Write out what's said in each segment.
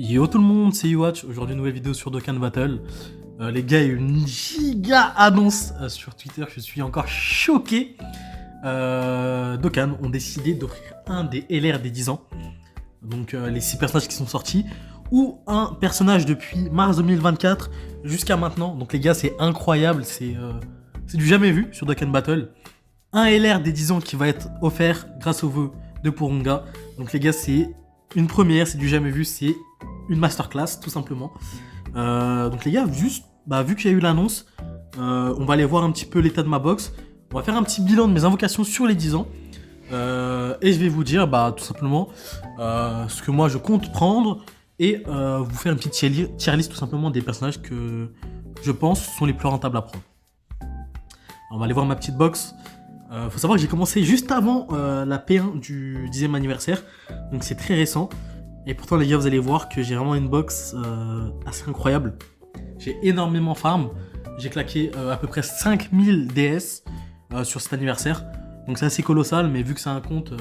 Yo tout le monde, c'est YouWatch. Aujourd'hui, nouvelle vidéo sur Dokkan Battle. Les gars, il y a eu une giga annonce sur Twitter. Je suis encore choqué. Dokkan ont décidé d'offrir un des LR des 10 ans. Donc, les 6 personnages qui sont sortis. Ou un personnage depuis mars 2024 jusqu'à maintenant. Donc, les gars, c'est incroyable. C'est du jamais vu sur Dokkan Battle. Un LR des 10 ans qui va être offert grâce au vœu de Porunga. Donc, les gars, c'est une première, c'est du jamais vu, c'est une masterclass tout simplement. Donc les gars, juste, vu qu'il y a eu l'annonce, on va aller voir un petit peu l'état de ma box. On va faire un petit bilan de mes invocations sur les 10 ans. Et je vais vous dire tout simplement ce que moi je compte prendre. Et vous faire une petite tier list tout simplement des personnages que je pense sont les plus rentables à prendre. Alors, on va aller voir ma petite box. Faut savoir que j'ai commencé juste avant la P1 du 10e anniversaire. Donc c'est très récent. Et pourtant les gars, vous allez voir que j'ai vraiment une box assez incroyable. J'ai énormément farm. J'ai claqué à peu près 5000 DS sur cet anniversaire. Donc c'est assez colossal, mais vu que c'est un compte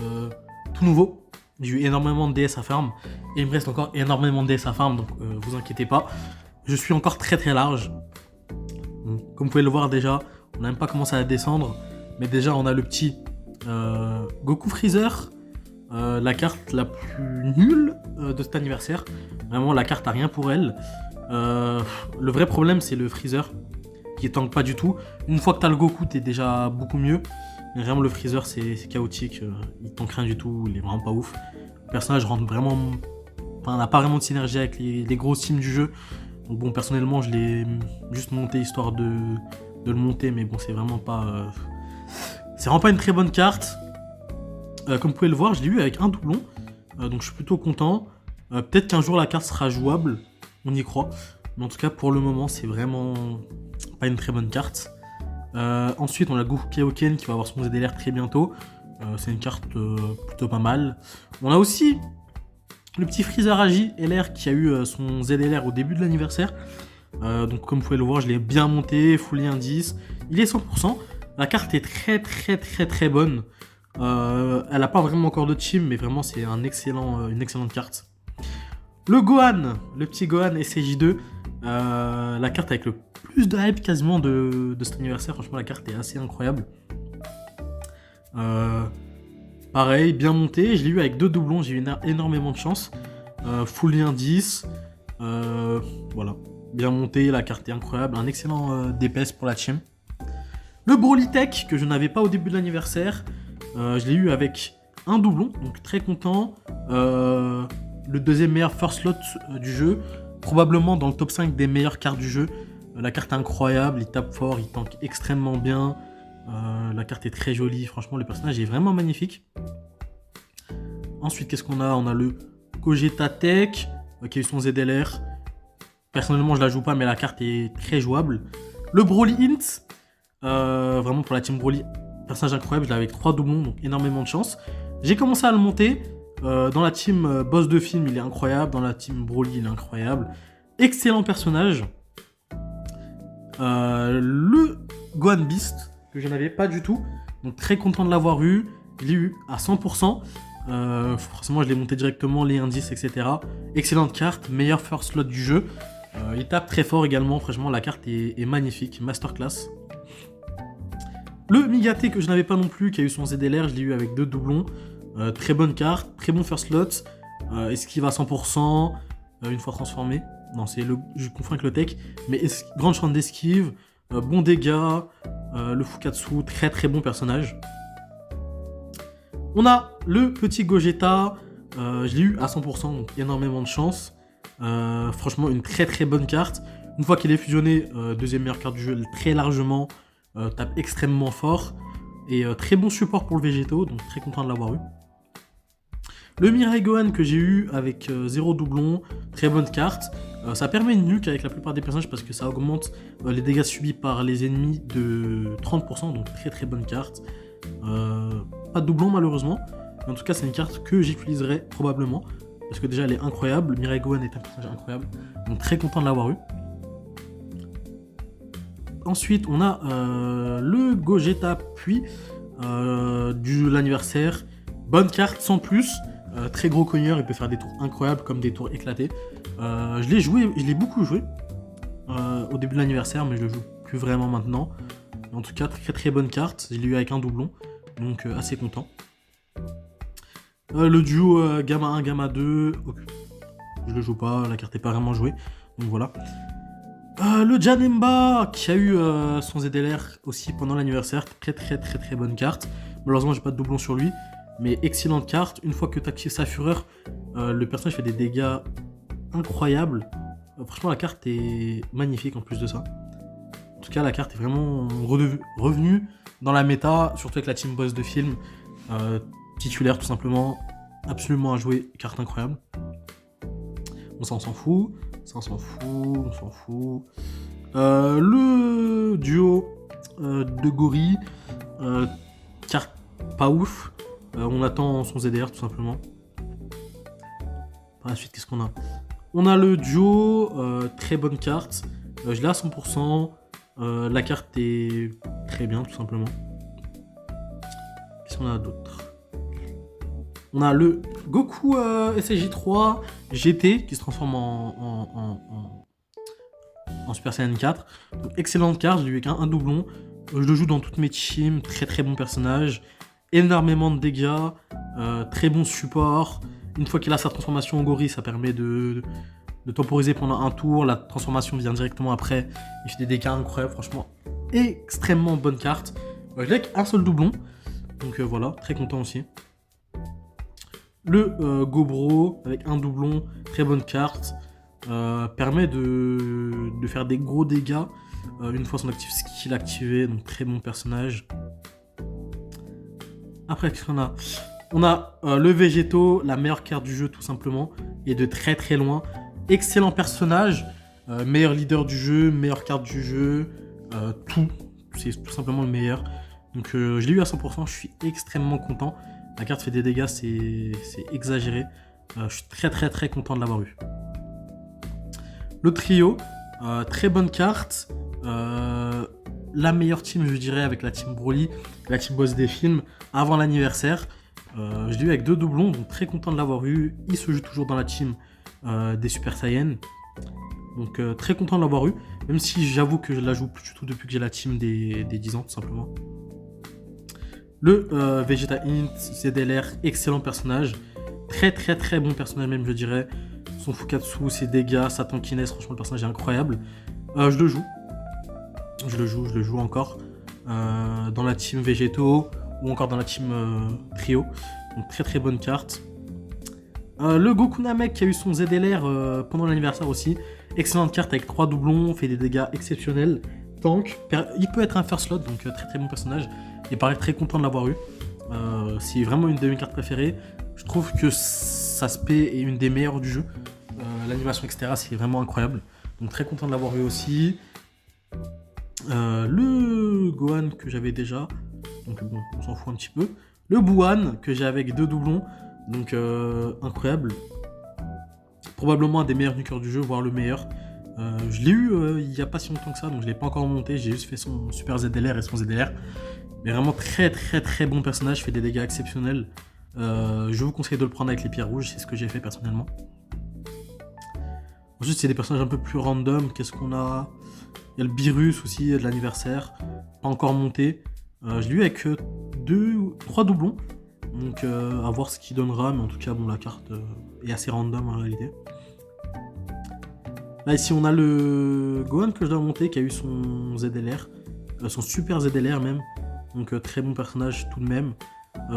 tout nouveau, j'ai eu énormément de DS à farm. Et il me reste encore énormément de DS à farm, donc vous inquiétez pas. Je suis encore très très large. Donc, comme vous pouvez le voir déjà, on n'a même pas commencé à descendre. Mais déjà on a le petit Goku Freezer. La carte la plus nulle de cet anniversaire. Vraiment, la carte a rien pour elle. Le vrai problème, c'est le Freezer qui tank pas du tout. Une fois que t'as le Goku, t'es déjà beaucoup mieux. Mais vraiment, le Freezer, c'est chaotique. Il tank rien du tout. Il est vraiment pas ouf. Le personnage rentre vraiment. Enfin, n'a pas vraiment de synergie avec les grosses teams du jeu. Donc, bon, personnellement, je l'ai juste monté histoire de le monter. Mais bon, c'est vraiment pas. C'est vraiment pas une très bonne carte. Comme vous pouvez le voir, je l'ai eu avec un doublon, donc je suis plutôt content. Peut-être qu'un jour la carte sera jouable, on y croit. Mais en tout cas, pour le moment, c'est vraiment pas une très bonne carte. Ensuite, on a Goku Kaioken qui va avoir son ZLR très bientôt. C'est une carte plutôt pas mal. On a aussi le petit Freezer Agi LR qui a eu son ZLR au début de l'anniversaire. Donc comme vous pouvez le voir, je l'ai bien monté, full indice. Il est 100%. La carte est très bonne. Elle n'a pas vraiment encore de team, mais vraiment c'est une excellente carte. Le Gohan, le petit Gohan SCJ2, la carte avec le plus de hype quasiment de cet anniversaire. Franchement, la carte est assez incroyable. Pareil, bien monté. Je l'ai eu avec 2 doublons, j'ai eu énormément de chance. Full indice. Voilà, bien monté, la carte est incroyable. Un excellent DPS pour la team. Le Broly Tech, que je n'avais pas au début de l'anniversaire. Je l'ai eu avec un doublon, donc très content. Le deuxième meilleur first slot du jeu, probablement dans le top 5 des meilleures cartes du jeu. La carte est incroyable, il tape fort, il tank extrêmement bien. La carte est très jolie, franchement le personnage est vraiment magnifique. Ensuite, qu'est-ce qu'on a? On a le Gogeta Tech, qui a eu son ZLR. Personnellement, je la joue pas, mais la carte est très jouable. Le Broly Int, vraiment pour la team Broly. Personnage incroyable, je l'ai avec 3 doublons, donc énormément de chance. J'ai commencé à le monter. Dans la team boss de film, il est incroyable. Dans la team Broly, il est incroyable. Excellent personnage. Le Gohan Beast, que je n'avais pas du tout. Donc très content de l'avoir eu. Je l'ai eu à 100%. Forcément, je l'ai monté directement, les indices, etc. Excellente carte, meilleur first slot du jeu. Il tape très fort également. Franchement, la carte est magnifique. Masterclass. Le Migate que je n'avais pas non plus, qui a eu son ZLR, je l'ai eu avec 2 doublons. Très bonne carte, très bon first slot. Esquive à 100%, une fois transformé. Non, je confonds avec le tech. Mais grande chance d'esquive, bon dégâts, le Fukatsu, très bon personnage. On a le petit Gogeta, je l'ai eu à 100%, donc énormément de chance. Franchement, une très bonne carte. Une fois qu'il est fusionné, deuxième meilleure carte du jeu, très largement. Tape extrêmement fort et très bon support pour le végétaux, donc très content de l'avoir eu. Le Mirai Gohan que j'ai eu avec 0 doublon, très bonne carte. Ça permet une nuke avec la plupart des personnages parce que ça augmente les dégâts subis par les ennemis de 30%, donc très bonne carte. Pas de doublon malheureusement, mais en tout cas c'est une carte que j'utiliserai probablement parce que déjà elle est incroyable. Le Mirai Gohan est un personnage incroyable, donc très content de l'avoir eu. Ensuite, on a le Gogeta puis de l'anniversaire. Bonne carte sans plus. Très gros cogneur, il peut faire des tours incroyables comme des tours éclatés. Je l'ai beaucoup joué au début de l'anniversaire, mais je le joue plus vraiment maintenant. En tout cas, très très bonne carte. Je l'ai eu avec un doublon, donc assez content. Le duo Gamma 1, Gamma 2, je le joue pas, la carte est pas vraiment jouée, donc voilà. Le Janemba qui a eu son ZLR aussi pendant l'anniversaire, très très très très bonne carte. Malheureusement j'ai pas de doublon sur lui, mais excellente carte. Une fois que tu actives sa fureur, le personnage fait des dégâts incroyables. Franchement la carte est magnifique en plus de ça. En tout cas la carte est vraiment revenue dans la méta, surtout avec la team boss de film. Titulaire tout simplement, absolument à jouer, carte incroyable. Bon, ça on s'en fout, ça on s'en fout, on s'en fout. Le duo de Gori, carte pas ouf. On attend son ZDR tout simplement. Par la suite, qu'est-ce qu'on a? On a le duo, très bonne carte. Je l'ai à 100%. La carte est très bien tout simplement. Qu'est-ce qu'on a d'autre? On a le Goku SSJ3 GT qui se transforme en Super Saiyan 4. Donc, excellente carte, j'ai eu avec un doublon. Je le joue dans toutes mes teams, très très bon personnage. Énormément de dégâts, très bon support. Une fois qu'il a sa transformation en gorille, ça permet de temporiser pendant un tour. La transformation vient directement après. Il fait des dégâts incroyables, franchement. Extrêmement bonne carte. Je l'ai avec un seul doublon. Donc voilà, très content aussi. Le Gobro avec un doublon, très bonne carte, permet de faire des gros dégâts une fois son active skill activé, donc très bon personnage. Après, qu'est-ce qu'on a? On a le Végéto, la meilleure carte du jeu tout simplement, et de très très loin. Excellent personnage, meilleur leader du jeu, meilleure carte du jeu, tout, c'est tout simplement le meilleur. Donc je l'ai eu à 100%, je suis extrêmement content. La carte fait des dégâts, c'est exagéré. Je suis très très très content de l'avoir eu. Le trio, très bonne carte. La meilleure team, je dirais, avec la team Broly, la team boss des films, avant l'anniversaire. Je l'ai eu avec 2 doublons, donc très content de l'avoir eu. Il se joue toujours dans la team des Super Saiyan. Donc très content de l'avoir eu. Même si j'avoue que je la joue plus du tout depuis que j'ai la team des 10 ans, tout simplement. Le Vegeta Int, ZLR, excellent personnage. Très très très bon personnage même, je dirais. Son Fukatsu, ses dégâts, sa tankiness, franchement le personnage est incroyable. Je le joue. Je le joue encore. Dans la team Végéto ou encore dans la team Trio. Donc très très bonne carte. Le Goku Namek qui a eu son ZLR pendant l'anniversaire aussi. Excellente carte avec 3 doublons, fait des dégâts exceptionnels. Tank, il peut être un first slot, donc très très bon personnage. Et pareil, très content de l'avoir eu. C'est vraiment une de mes cartes préférées. Je trouve que sa aspect est une des meilleures du jeu. L'animation, etc., c'est vraiment incroyable. Donc très content de l'avoir eu aussi. Le Gohan que j'avais déjà. Donc bon, on s'en fout un petit peu. Le Buan que j'ai avec 2 doublons. Donc incroyable. Probablement un des meilleurs nukers du jeu, voire le meilleur. Je l'ai eu il n'y a pas si longtemps que ça, donc je ne l'ai pas encore monté. J'ai juste fait son super ZLR et son ZLR. Mais vraiment très très très bon personnage, fait des dégâts exceptionnels. Je vous conseille de le prendre avec les pierres rouges, c'est ce que j'ai fait personnellement. Ensuite, c'est des personnages un peu plus random. Qu'est-ce qu'on a? Il y a le Beerus aussi de l'anniversaire, pas encore monté. Je l'ai eu avec 3 doublons. Donc à voir ce qu'il donnera, mais en tout cas bon, la carte est assez random en réalité. Là ici on a le Gohan que je dois monter qui a eu son ZLR, son super ZLR même, donc très bon personnage tout de même.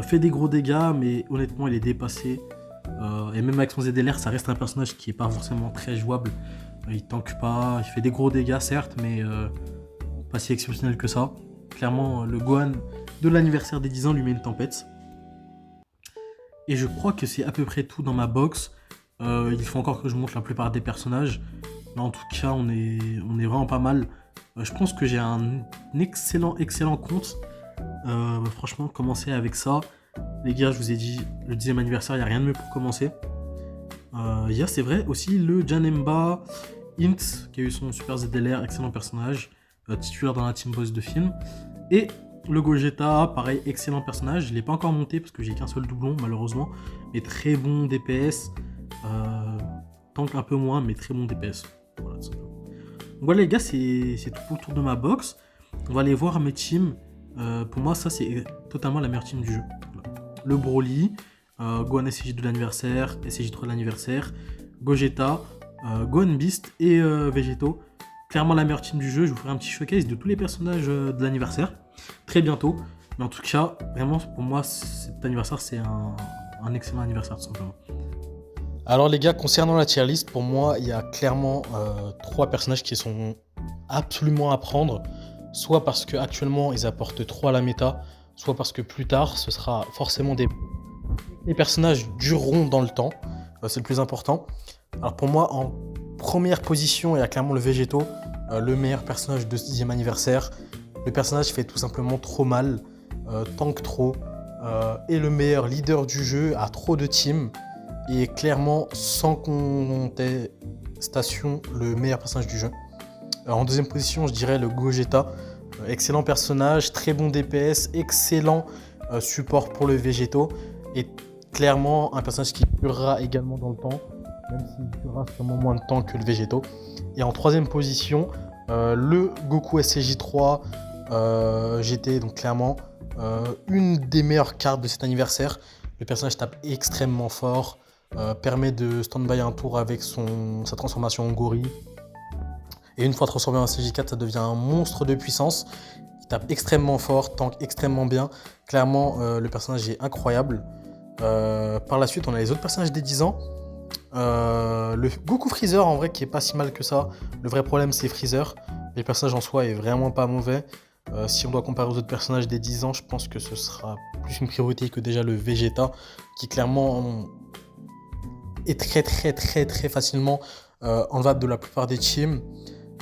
Fait des gros dégâts mais honnêtement il est dépassé, et même avec son ZLR ça reste un personnage qui est pas forcément très jouable. Il tank pas, il fait des gros dégâts certes mais pas si exceptionnel que ça. Clairement le Gohan de l'anniversaire des 10 ans lui met une tempête. Et je crois que c'est à peu près tout dans ma box. Il faut encore que je montre la plupart des personnages. Mais en tout cas, on est vraiment pas mal. Je pense que j'ai un excellent compte. Franchement, commencer avec ça. Les gars, je vous ai dit, le 10e anniversaire, il n'y a rien de mieux pour commencer. Il y a, c'est vrai, aussi le Janemba Int, qui a eu son super ZLR, excellent personnage. Titulaire dans la team boss de film. Et Le Gogeta, pareil, excellent personnage. Je ne l'ai pas encore monté parce que j'ai qu'un seul doublon, malheureusement. Mais très bon DPS. Tank un peu moins, mais très bon DPS. Voilà, tout simplement. Donc voilà les gars, c'est tout pour le tour de ma box. On va aller voir mes teams. Pour moi, ça c'est totalement la meilleure team du jeu. Voilà. Le Broly, Gohan SCJ de l'anniversaire, SCJ3 de l'anniversaire, Gogeta, Gohan Beast et Végéto. Clairement la meilleure team du jeu. Je vous ferai un petit showcase de tous les personnages de l'anniversaire très bientôt. Mais en tout cas, vraiment pour moi, cet anniversaire c'est un excellent anniversaire tout simplement. Alors les gars, concernant la tier list, pour moi, il y a clairement 3 personnages qui sont absolument à prendre. Soit parce qu'actuellement, ils apportent trop à la méta, soit parce que plus tard, ce sera forcément les personnages dureront dans le temps. C'est le plus important. Alors pour moi, en première position, il y a clairement le Végéto, le meilleur personnage de ce 10e anniversaire. Le personnage fait tout simplement trop mal, tank trop, est le meilleur leader du jeu, a trop de team. Et clairement, sans contestation, le meilleur personnage du jeu. En deuxième position, je dirais le Gogeta. Excellent personnage, très bon DPS, excellent support pour le Végéto. Et clairement, un personnage qui durera également dans le temps, même s'il durera sûrement moins de temps que le Végéto. Et en troisième position, le Goku SCJ3 GT, donc clairement, une des meilleures cartes de cet anniversaire. Le personnage tape extrêmement fort. Permet de stand-by un tour avec sa transformation en gorille. Et une fois transformé en CJ4, ça devient un monstre de puissance. Il tape extrêmement fort, tank extrêmement bien. Clairement, le personnage est incroyable. Par la suite, on a les autres personnages des 10 ans. Le Goku Freezer, en vrai, qui est pas si mal que ça. Le vrai problème, c'est Freezer. Le personnage en soi est vraiment pas mauvais. Si on doit comparer aux autres personnages des 10 ans, je pense que ce sera plus une priorité que déjà le Vegeta, qui clairement est très facilement enlevable de la plupart des teams.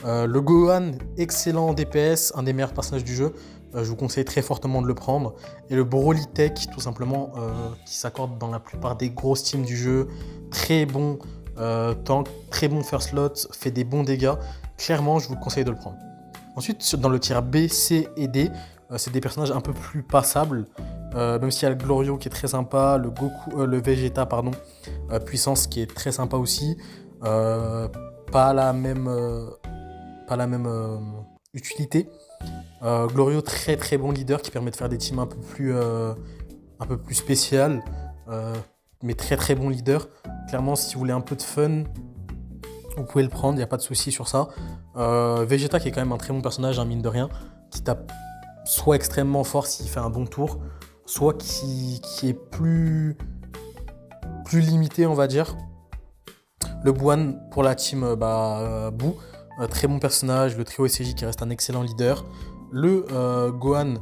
Le Gohan, excellent DPS, un des meilleurs personnages du jeu. Je vous conseille très fortement de le prendre. Et le Broly Tech, tout simplement, qui s'accorde dans la plupart des grosses teams du jeu. Très bon tank, très bon first slot, fait des bons dégâts. Clairement, je vous conseille de le prendre. Ensuite, dans le tier B, C et D, c'est des personnages un peu plus passables. Même s'il y a le Glorio qui est très sympa, le Vegeta, pardon, puissance qui est très sympa aussi. Pas la même utilité. Glorio, très bon leader qui permet de faire des teams un peu plus spéciales, mais très bon leader. Clairement, si vous voulez un peu de fun, vous pouvez le prendre, il n'y a pas de souci sur ça. Vegeta qui est quand même un très bon personnage, mine de rien, qui tape soit extrêmement fort s'il fait un bon tour, soit qui est plus limité, on va dire. Le Buan pour la team Boo, très bon personnage. Le trio SCJ qui reste un excellent leader. Le Gohan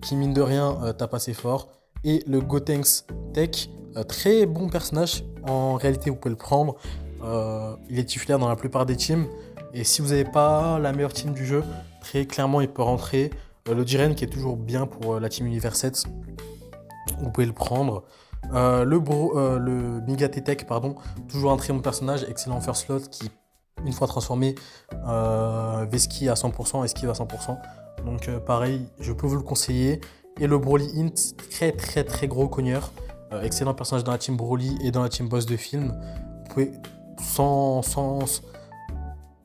qui, mine de rien, tape assez fort. Et le Gotenks Tech, très bon personnage. En réalité, vous pouvez le prendre. Il est titulaire dans la plupart des teams. Et si vous n'avez pas la meilleure team du jeu, très clairement, il peut rentrer. Le Jiren qui est toujours bien pour la team Univers 7, vous pouvez le prendre. Le Migate Tech, pardon, toujours un très bon personnage, excellent first slot qui, une fois transformé, Veski à 100%, esquive à 100%. Donc pareil, je peux vous le conseiller. Et le Broly Int, très gros cogneur. Excellent personnage dans la team Broly et dans la team boss de film. Vous pouvez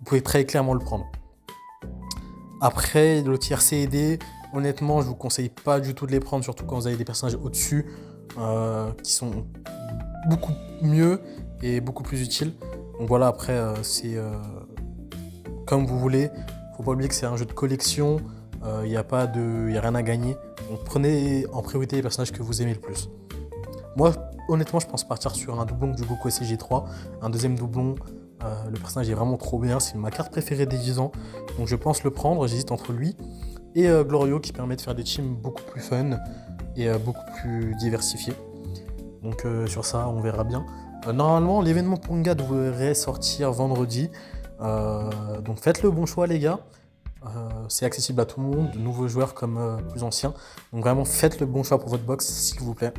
vous pouvez très clairement le prendre. Après, le tier C et D, honnêtement, je vous conseille pas du tout de les prendre, surtout quand vous avez des personnages au-dessus qui sont beaucoup mieux et beaucoup plus utiles. Donc voilà, après, c'est comme vous voulez. Faut pas oublier que c'est un jeu de collection. Il n'y a rien à gagner. Donc prenez en priorité les personnages que vous aimez le plus. Moi, honnêtement, je pense partir sur un doublon du Goku SCJ3, un deuxième doublon. Le personnage est vraiment trop bien, c'est ma carte préférée des 10 ans, donc je pense le prendre. J'hésite entre lui et Glorio qui permet de faire des teams beaucoup plus fun et beaucoup plus diversifiés. Donc sur ça, on verra bien. Normalement, l'événement Ponga devrait sortir vendredi, donc faites le bon choix les gars. C'est accessible à tout le monde, de nouveaux joueurs comme plus anciens. Donc vraiment, faites le bon choix pour votre box, s'il vous plaît.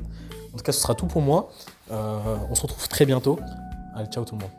En tout cas, ce sera tout pour moi. On se retrouve très bientôt. Allez, ciao tout le monde.